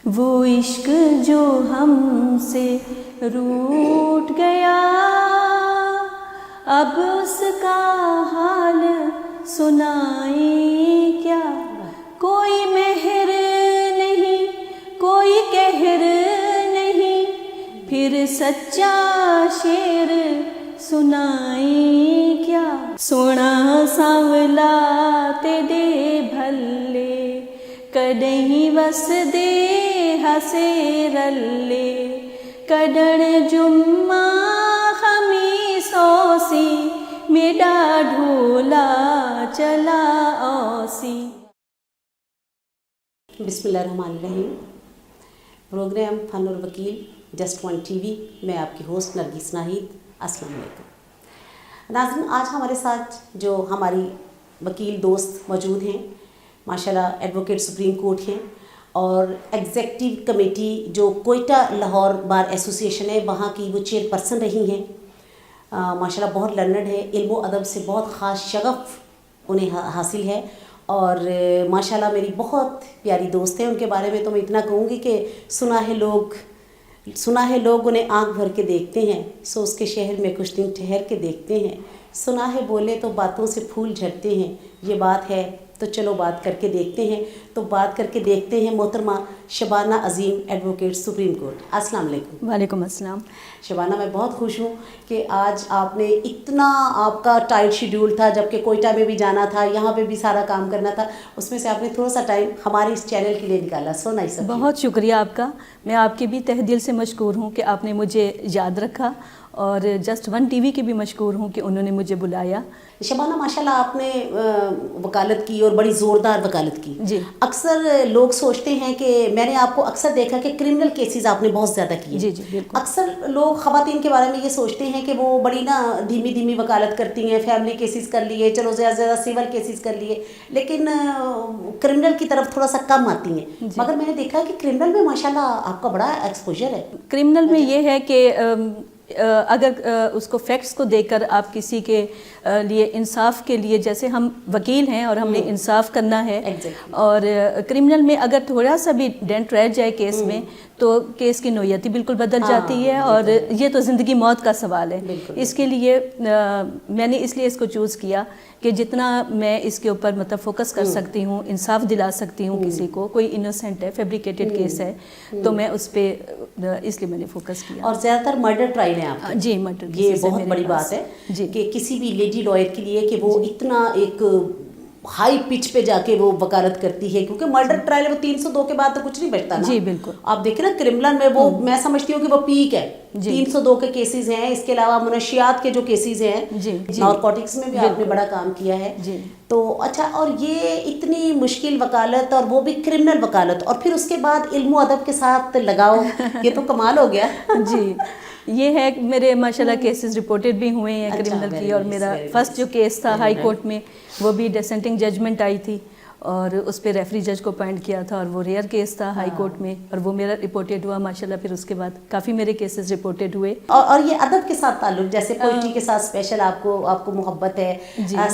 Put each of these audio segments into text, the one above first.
वो इश्क जो हमसे रूठ गया, अब उसका हाल सुनाए क्या। कोई मेहर नहीं, कोई कहर नहीं, फिर सच्चा शेर सुनाए क्या। सोना सांवला तेरे भल्ले, कॾहिं वस दे हसे रल्ले, कॾण जुम्मा खमीसोसी, मेरा ढोला चला ओसी। बिस्मिल्लाहिर्रहमानिर्रहीम। प्रोग्राम फन और वकील जस्ट वन टीवी में आपकी होस्ट नरगिस नाहिद। अस्सलाम वालेकुम नाज़रीन, आज हमारे साथ जो हमारी वकील दोस्त मौजूद हैं, माशाल्लाह एडवोकेट सुप्रीम कोर्ट हैं और एग्जेक्टिव कमेटी जो कोयटा लाहौर बार एसोसिएशन है वहाँ की वो चेयरपर्सन रही हैं। माशाल्लाह बहुत लर्नड है, इल्म अदब से बहुत ख़ास शगफ़ उन्हें हासिल है और माशाल्लाह मेरी बहुत प्यारी दोस्त है। उनके बारे में तो मैं इतना कहूँगी कि सुना है लोग उन्हें आंख भर के देखते हैं, सो उसके शहर में कुछ दिन ठहर के देखते हैं। सुना है बोले तो बातों से फूल झड़ते हैं, ये बात है तो चलो बात करके देखते हैं। तो बात करके देखते हैं मोहतरमा शबाना अज़ीम एडवोकेट सुप्रीम कोर्ट। अस्सलाम वालेकुम। वालेकुम अस्सलाम। शबाना, मैं बहुत खुश हूँ कि आज आपने इतना, आपका टाइट शेड्यूल था, जबकि कोयटा में भी जाना था, यहाँ पे भी सारा काम करना था, उसमें से आपने थोड़ा सा टाइम हमारे इस चैनल के लिए निकाला। So nice. बहुत शुक्रिया आपका। मैं आपके भी तहे दिल से मशकूर हूँ कि आपने मुझे याद रखा और जस्ट वन टीवी के भी मशकूर हूँ कि उन्होंने मुझे बुलाया। शबाना, माशाल्लाह आपने वकालत की और बड़ी ज़ोरदार वकालत की जी। अक्सर लोग सोचते हैं कि मैंने आपको अक्सर देखा कि क्रिमिनल केसेस आपने बहुत ज़्यादा किए। जी जी बिल्कुल। अक्सर लोग ख़वातीन के बारे में ये सोचते हैं कि वो बड़ी ना धीमी धीमी वकालत करती हैं, फैमिली केसेस कर लिए, चलो ज़्यादा ज़्यादा सिविल केसेस कर लिए, लेकिन क्रिमिनल की तरफ थोड़ा सा कम आती हैं। मगर मैंने देखा है कि क्रिमिनल में माशाल्लाह आपका बड़ा एक्सपोजर है। क्रिमिनल में ये है कि अगर उसको फैक्ट्स को देकर आप किसी के लिए इंसाफ के लिए, जैसे हम वकील हैं और हमने इंसाफ करना है, और क्रिमिनल में अगर थोड़ा सा भी डेंट रह जाए केस में तो केस की नोयत ही बिल्कुल बदल जाती है और ये तो ज़िंदगी मौत का सवाल है। इसके लिए मैंने इसलिए इसको चूज़ किया कि जितना मैं इसके ऊपर मतलब फोकस कर सकती हूँ, इंसाफ दिला सकती हूँ किसी को, कोई इनोसेंट है, फैब्रिकेटेड केस है, तो मैं उस पर इसलिए मैंने फोकस किया। और ज़्यादातर मर्डर ट्रायल है आपके? जी, मर्डर। ये बहुत बड़ी बात है जी कि किसी भी लेडी लॉयर के लिए कि वो इतना एक हाई पिच पे जाके वो वकालत करती है, क्योंकि मर्डर ट्रायल वो 302 के बाद तो कुछ नहीं बचता ना। जी बिल्कुल। आप देखें ना क्रिमिनल में वो मैं समझती हूँ कि वो पीक है। 302 के केसेस हैं, इसके अलावा मुनशियात के जो केसेस हैं, नारकोटिक्स में भी आपने बड़ा काम किया है। तो अच्छा, और ये इतनी मुश्किल वकालत और वो भी क्रिमिनल वकालत, और फिर उसके बाद इल्म अदब के साथ लगाओ, ये तो कमाल हो गया। जी, ये है मेरे माशाल्लाह केसेस रिपोर्टेड भी हुए हैं क्रिमिनल की, और मेरा फर्स्ट जो केस था हाई कोर्ट में वो भी डिसेंटिंग जजमेंट आई थी और उस पर रेफरी जज को अपॉइंट किया था और वो रेयर केस था हाई कोर्ट में, और वो मेरा रिपोर्टेड हुआ माशाल्लाह। फिर उसके बाद काफ़ी मेरे केसेस रिपोर्टेड हुए। और ये अदब के साथ ताल्लुक, जैसे पोइट्री के साथ स्पेशल आपको मोहब्बत है,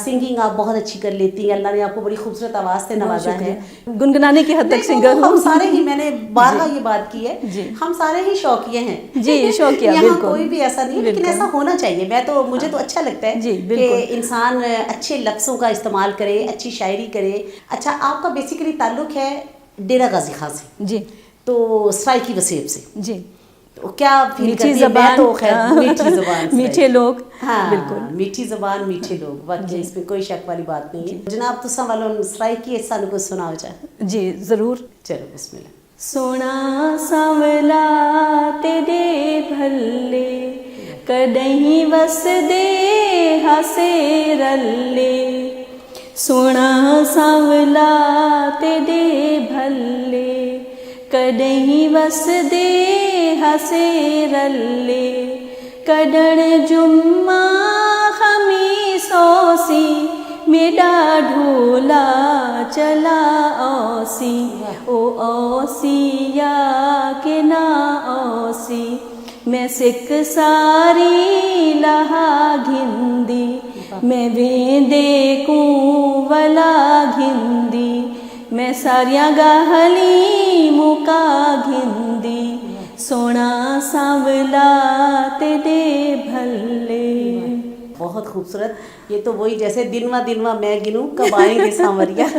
सिंगिंग आप बहुत अच्छी कर लेती हैं, अल्लाह ने आपको बड़ी खूबसूरत आवाज़ से नवाजा है, गुनगुनाने की हद तक सिंगर हूँ। हम सारे ही, मैंने बारहा ये बात की है, हम सारे ही शौकिया हैं। जी, शौकिया, यहाँ कोई भी ऐसा नहीं, लेकिन ऐसा होना चाहिए। मुझे तो अच्छा लगता है कि इंसान अच्छे लफ्ज़ों का इस्तेमाल करे, अच्छी शायरी करे। अच्छा, आपका बेसिकली ताल्लुक है डेरा गाजी खां से। जी। तो सराय की वसीयत से। जी। तो क्या मीठी ज़बान, तो खैर मीठी ज़बान, मीठे लोग। हाँ बिल्कुल, मीठी ज़बान, मीठे लोग, वाकई इसमें कोई शक वाली बात नहीं है। जनाब तुसा वालों सराय की सानू को सुनाओ जा। जी ज़रूर। चलो बिस्मिल्लाह। सोना सांवला तेरे भल्ले, कॾहिं वस दे हसे रल्ले, सोना सांवला तेरे भल्ले, कॾहिं वस दे हसे रल्ले, कॾण जुम्मा खमीसोसी, मेरा ढोला चला ओसी, ओ ओसिया के ना ओसी, मैं सिक सारी लहा घिंदी, मैं वेंदे को वला घिंदी, मैं सारिया गा हलीमों का घिंदी सोना सांवला ते दे भल्ले। बहुत खूबसूरत, ये तो वही जैसे दिनवा मैं गिनूं कब आएंगे सांवरिया।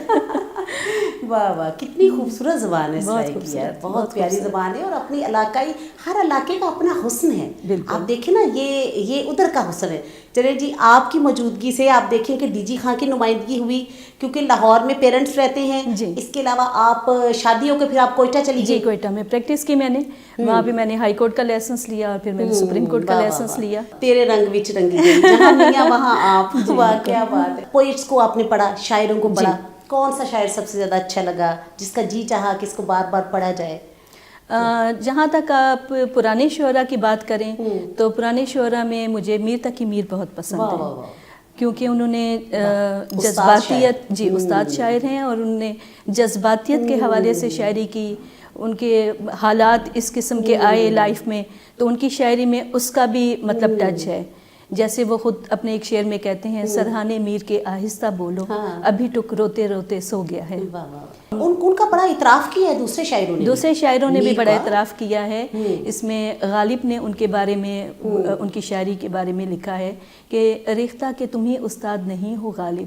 वाह वाह, कितनी खूबसूरत ज़बान है सराय की यार, बहुत प्यारी ज़बान है और अपनी इलाकाई, हर इलाके का अपना हुस्न है। आप देखें ना, ये उधर का हुस्न है। चलिए जी, आपकी मौजूदगी से आप देखें कि डीजी खां की नुमाइंदगी हुई, क्योंकि लाहौर में पेरेंट्स रहते हैं जी। इसके अलावा आप शादियों के फिर आप कोयटा चली जी, गई। कोयटा में प्रैक्टिस की मैंने, वहाँ पे मैंने हाई कोर्ट का लाइसेंस लिया और फिर मैंने सुप्रीम कोर्ट का वाह, वाह, लाइसेंस वाह। लिया। तेरे रंग विच रंगी गई, जहाँ मियाँ वहाँ आप। वाह क्या बात है। पोइट्स को आपने पढ़ा, शायरों को पढ़ा, कौन सा शायर सबसे ज़्यादा अच्छा लगा, जिसका जी चाहा कि इसको बार बार पढ़ा जाए? जहाँ तक आप पुराने शोरा की बात करें तो पुराने शोरा में मुझे मीर तकी मीर बहुत पसंद वाह, है। वाह, वाह। क्योंकि उन्होंने उस्ताद जज्बातियत, शायर। जी उस्ताद शायर हैं, और उन्होंने जज्बातियत के हवाले से शायरी की। उनके हालात इस किस्म के आए लाइफ में, तो उनकी शायरी में उसका भी मतलब टच है। जैसे वो खुद अपने एक शेर में कहते हैं, सरहाने मीर के आहिस्ता बोलो, अभी टुक रोते रोते सो गया है। वाह वाह। उनका बड़ा इतराफ़ किया है दूसरे शायरों ने। दूसरे शायरों ने भी मीर बड़ा का। इतराफ़ किया है। इसमें गालिब ने उनके बारे में, उनकी शायरी के बारे में लिखा है कि रिख्ता के तुम ही उस्ताद नहीं हो गालिब,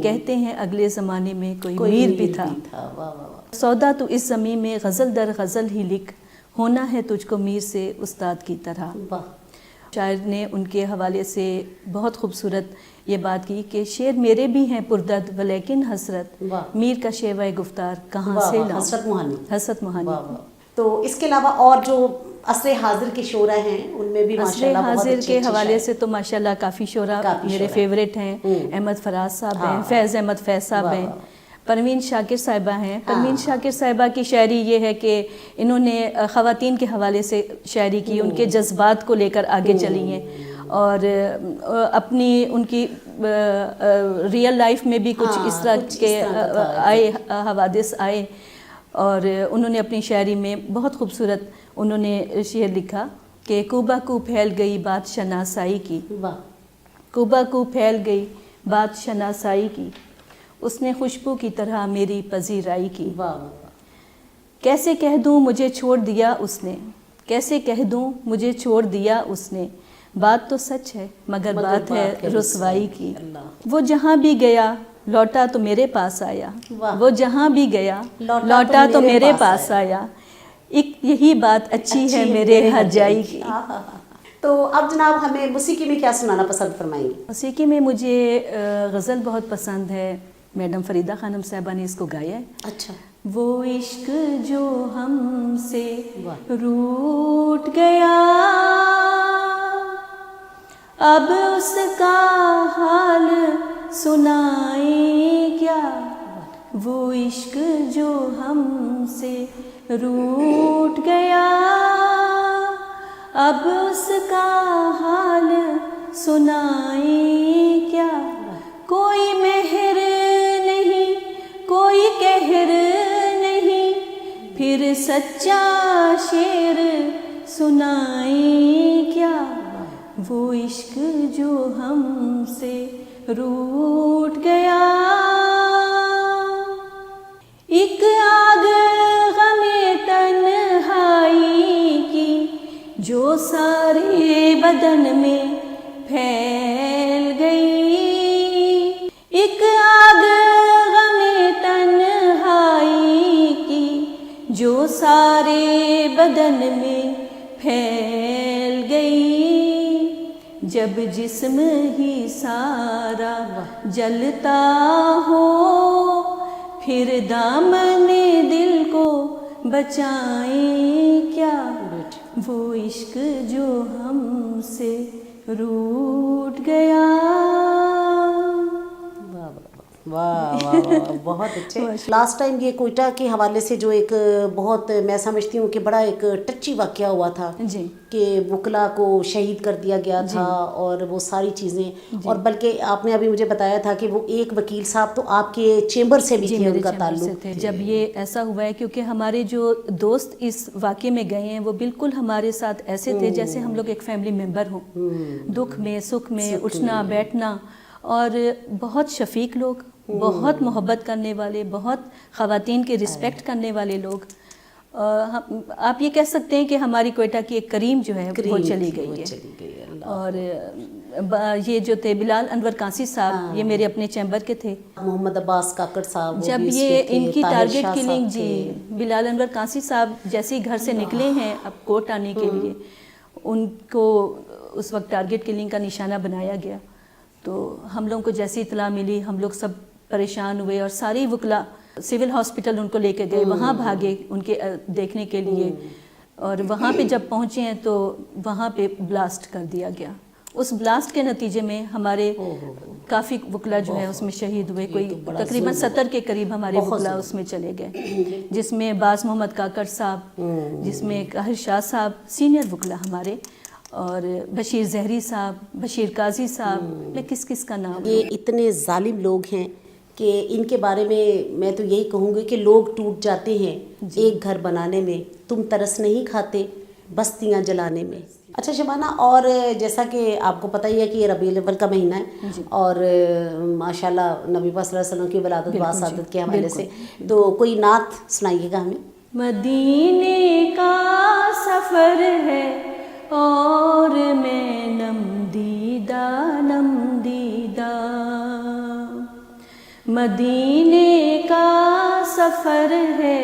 कहते हैं अगले ज़माने में कोई मीर भी था। वाह वाह वाह। सौदा तो इस ज़मीं में गज़ल दर गज़ल ही लिख, होना है तुझको मीर से उस्ताद की तरह। वाह। शायर ने उनके हवाले से बहुत खूबसूरत ये बात की कि शेर मेरे भी हैं पुरदर्द वलेकिन हसरत, वाह। मीर का शेवा गुफ्तार कहाँ वाह, से वाह, लाऊं। हसरत मोहानी। हसरत मोहानी। वाह वाह। तो इसके अलावा और जो असरे हाजिर के शोरा हैं उनमें भी असरे माशाल्लाह बहुत हाजिर अच्छे के अच्छे हवाले शायर। से तो माशाल्लाह काफ़ी शोरा काफ़ी मेरे शोरा। फेवरेट हैं। अहमद फराज साहब हैं, फैज़ अहमद फैज़ साहब वाह, हैं, वाह। परवीन शाकिर साहिबा हैं। परवीन शाकिर साहिबा की शायरी ये है कि इन्होंने ख़वातीन के हवाले से शायरी की, उनके जज्बात को लेकर आगे चली हैं, और अपनी उनकी रियल लाइफ में भी कुछ इस तरह के आए हवादिस आए, और उन्होंने अपनी शायरी में बहुत खूबसूरत उन्होंने शेर लिखा कि कुबा को फैल गई बात शनासाई की, वाह। कुबा को फैल गई बात शनासाई की, उसने खुशबू की तरह मेरी पजीराई की। वाह वाह। कैसे कह दूँ मुझे छोड़ दिया उसने, कैसे कह दूँ मुझे छोड़ दिया उसने, बात तो सच है मगर बात है रुसवाई की। वो जहाँ भी गया लौटा तो मेरे पास आया, वो जहाँ भी गया लौटा तो मेरे पास आया, एक यही बात अच्छी है मेरे हर जाई की। तो अब जनाब हमें मौसीकी में क्या सुनाना पसंद फरमाएंगे? मौसीकी में मुझे गज़ल बहुत पसंद है, मैडम फरीदा खानम साहिबा ने इसको गाया है। अच्छा। वो इश्क जो हमसे रूठ गया, अब उसका हाल सुनाए क्या, वो इश्क जो हमसे रूठ गया, अब उसका हाल सुनाए क्या, कोई मेहर नहीं कोई कहर नहीं, फिर सच्चा शेर सुनाए क्या, वो इश्क जो हमसे रूठ गया। एक आग गमे तन्हाई की जो सारे बदन में फैल गई, एक आग गमे तन्हाई की जो सारे बदन में फैल गई, जब जिस्म ही सारा जलता हो, फिर दामने दिल को बचाएं क्या, वो इश्क जो हमसे रूठ गया। वाह वाह वाह, बहुत अच्छे। लास्ट टाइम ये कोयटा के हवाले से जो एक बहुत, मैं समझती हूँ कि बड़ा एक टच्ची वाक़या हुआ था जी, कि वकला को शहीद कर दिया गया था, और वो सारी चीज़ें, और बल्कि आपने अभी मुझे बताया था कि वो एक वकील साहब तो आपके चेंबर से भी थे, उनका ताल्लुक। जब ये ऐसा हुआ है, क्योंकि हमारे जो दोस्त इस वाक़े में गए हैं वो बिल्कुल हमारे साथ ऐसे थे जैसे हम लोग एक फैमिली मेम्बर हों, दुख में सुख में उठना बैठना, और बहुत शफीक लोग, بہت محبت کرنے والے، بہت خواتین کی رسپیکٹ کرنے والے لوگ. آپ یہ کہہ سکتے ہیں کہ ہماری کوئٹہ کی ایک کریم جو ہے وہ چلی گئی ہے. اور یہ جو تھے بلال انور کانسی صاحب، یہ میرے اپنے چیمبر کے تھے. محمد عباس کاکڑ صاحب جب یہ ان کی ٹارگٹ کلنگ، جی بلال انور کانسی صاحب جیسے ہی گھر سے نکلے ہیں اب کوٹ آنے کے لیے، ان کو اس وقت ٹارگٹ کلنگ کا نشانہ بنایا گیا. تو ہم لوگوں کو جیسی اطلاع ملی ہم لوگ سب پریشان ہوئے، اور ساری وکلا سول ہاسپٹل ان کو لے کے گئے، وہاں بھاگے ان کے دیکھنے کے لیے. اور وہاں پہ جب پہنچے ہیں تو وہاں پہ بلاسٹ کر دیا گیا. اس بلاسٹ کے نتیجے میں ہمارے کافی وکلا جو ہے اس میں شہید ہوئے. کوئی تقریباً 70 کے قریب ہمارے وکلا اس میں چلے گئے، جس میں باز محمد کاکڑ صاحب، جس میں قاہر شاہ صاحب سینئر وکلا ہمارے، اور بشیر زہری صاحب، بشیر قاضی صاحب، میں کس کا نام. یہ اتنے ظالم لوگ ہیں کہ ان کے بارے میں تو یہی کہوں گی کہ لوگ ٹوٹ جاتے ہیں ایک گھر بنانے میں، تم ترس نہیں کھاتے بستیاں جلانے میں. اچھا شبانہ، اور جیسا کہ آپ کو پتہ ہی ہے کہ یہ ربیع الاول کا مہینہ ہے، اور ماشاءاللہ نبی پاک صلی اللہ علیہ وسلم کی ولادت واسعادت کے حوالے سے تو کوئی نعت سنائیے گا ہمیں. مدینے کا سفر ہے اور میں نم دیدہ مدینے کا سفر ہے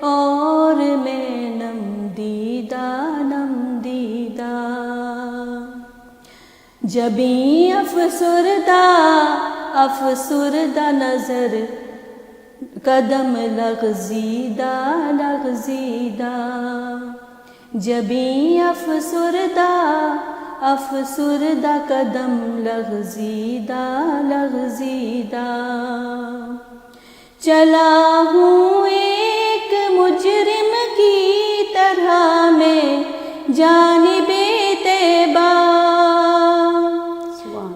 اور میں نم دیدہ جبیں افسردہ نظر قدم لغزیدہ جبیں افسردہ قدم لغزیدہ چلا ہوں ایک مجرم کی طرح میں جانب طیبہ،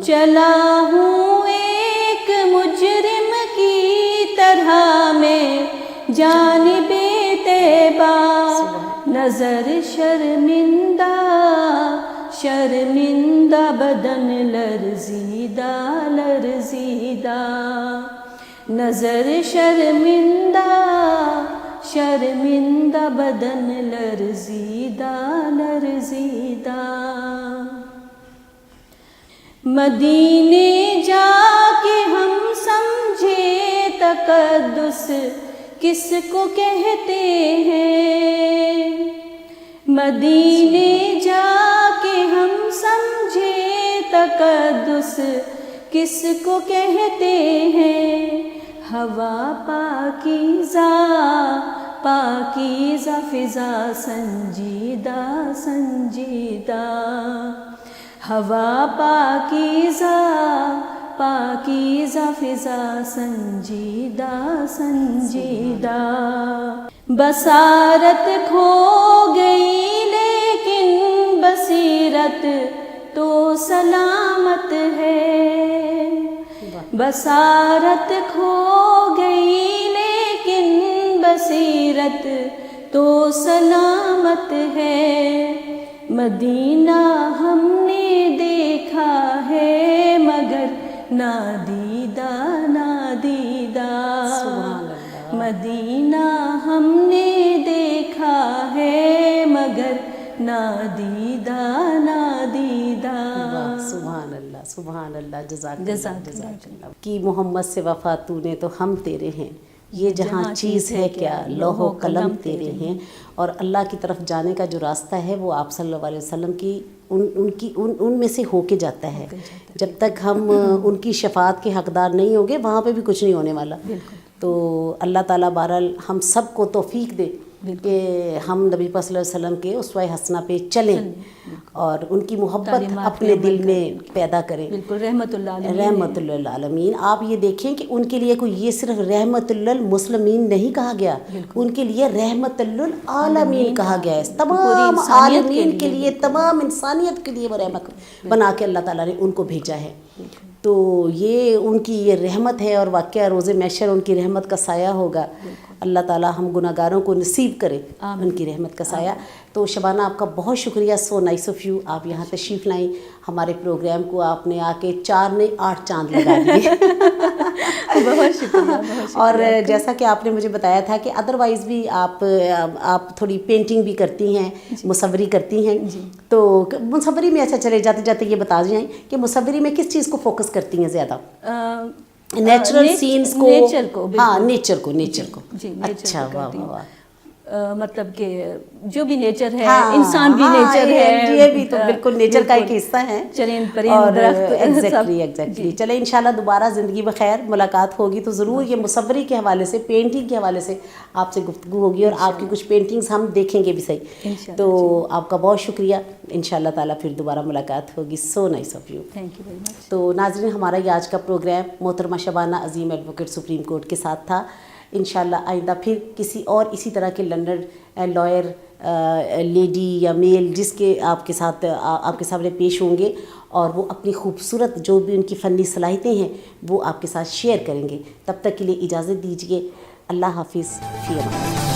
چلا ہوں ایک مجرم کی طرح میں جانب طیبہ، نظر شرمندہ بدن لرزیدہ نظر شرمندہ بدن لرزیدہ مدینے جا کے ہم سمجھے تقدس کس کو کہتے ہیں، مدینے جا کے ہم سمجھے تقدس کس کو کہتے ہیں، ہوا پاکیزہ فضا سنجیدہ ہوا پاکیزہ فضا سنجیدہ بصارت کھو گئی لیکن بصیرت تو سلامت ہے، بصارت کھو گئی لیکن بصیرت تو سلامت ہے، مدینہ ہم نے دیکھا ہے مگر نادیدہ مدینہ ہم نے دیکھا ہے مگر نادیدہ سبحان اللہ جزاک اللہ کہ محمد سے وفا تو نے تو ہم تیرے ہیں، یہ جہاں چیز ہے کیا لوح و قلم تیرے ہیں. اور اللہ کی طرف جانے کا جو راستہ ہے وہ آپ صلی اللہ علیہ وسلم کی ان میں سے ہو کے جاتا ہے. جب تک ہم ان کی شفاعت کے حقدار نہیں ہوں گے وہاں پہ بھی کچھ نہیں ہونے والا. تو اللہ تعالیٰ بہرحال ہم سب کو توفیق دے کہ ہم نبی پاک صلی اللہ علیہ وسلم کے اسوہ حسنہ پہ چلیں اور ان کی محبت اپنے دل میں پیدا کریں. بالکل رحمت للعالمین. آپ یہ دیکھیں کہ ان کے لیے کوئی یہ صرف رحمت للمسلمین نہیں کہا گیا، ان کے لیے رحمت للعالمین کہا گیا ہے. تمام عالمین کے لیے، تمام انسانیت کے لیے وہ رحمت بنا کے اللہ تعالیٰ نے ان کو بھیجا ہے. تو یہ ان کی یہ رحمت ہے، اور واقعہ روز محشر ان کی رحمت کا سایہ ہوگا. اللہ تعالیٰ ہم گناہ گاروں کو نصیب کرے ان کی رحمت کا سایہ. تو شبانہ آپ کا بہت شکریہ، سو نائس آف یو. آپ یہاں تشریف لائیں ہمارے پروگرام کو، آپ نے آ کے 4 نہیں 8 چاند لگا دیے. بہت شکریہ اور جیسا کہ آپ نے مجھے بتایا تھا کہ ادروائز بھی آپ تھوڑی پینٹنگ بھی کرتی ہیں، مصوری کرتی ہیں، تو مصوری میں اچھا چلے جاتے جاتے یہ بتا جائیں کہ مصوری میں کس چیز کو فوکس کرتی ہیں زیادہ؟ نیچرل سینس کو، نیچر کو، ہاں نیچر کو جی نیچر اچھا، کو واہ کرتی واہ ہوں۔ واہ، مطلب کہ جو بھی نیچر ہے، ہاں، انسان بھی ہاں، نیچر ہے، یہ بھی تو بالکل نیچر کا ایک حصہ ہے، چرند پرند اور درخت ایگزیکٹلی چلیں انشاءاللہ دوبارہ زندگی بخیر ملاقات ہوگی تو ضرور یہ مصوری کے حوالے سے، پینٹنگ کے حوالے سے آپ سے گفتگو ہوگی، اور آپ کی کچھ پینٹنگز ہم دیکھیں گے بھی صحیح، تو آپ کا بہت شکریہ، انشاءاللہ تعالیٰ پھر دوبارہ ملاقات ہوگی. So nice of you. Thank you very much. تو ناظرین ہمارا یہ آج کا پروگرام محترمہ شبانہ عظیم ایڈوکیٹ سپریم کورٹ کے ساتھ تھا. انشاءاللہ آئندہ پھر کسی اور اسی طرح کے لرنڈ لائر لیڈی یا میل جس کے آپ کے سامنے پیش ہوں گے، اور وہ اپنی خوبصورت جو بھی ان کی فنی صلاحیتیں ہیں وہ آپ کے ساتھ شیئر کریں گے. تب تک کے لیے اجازت دیجیے. اللہ حافظ. فی امان اللہ.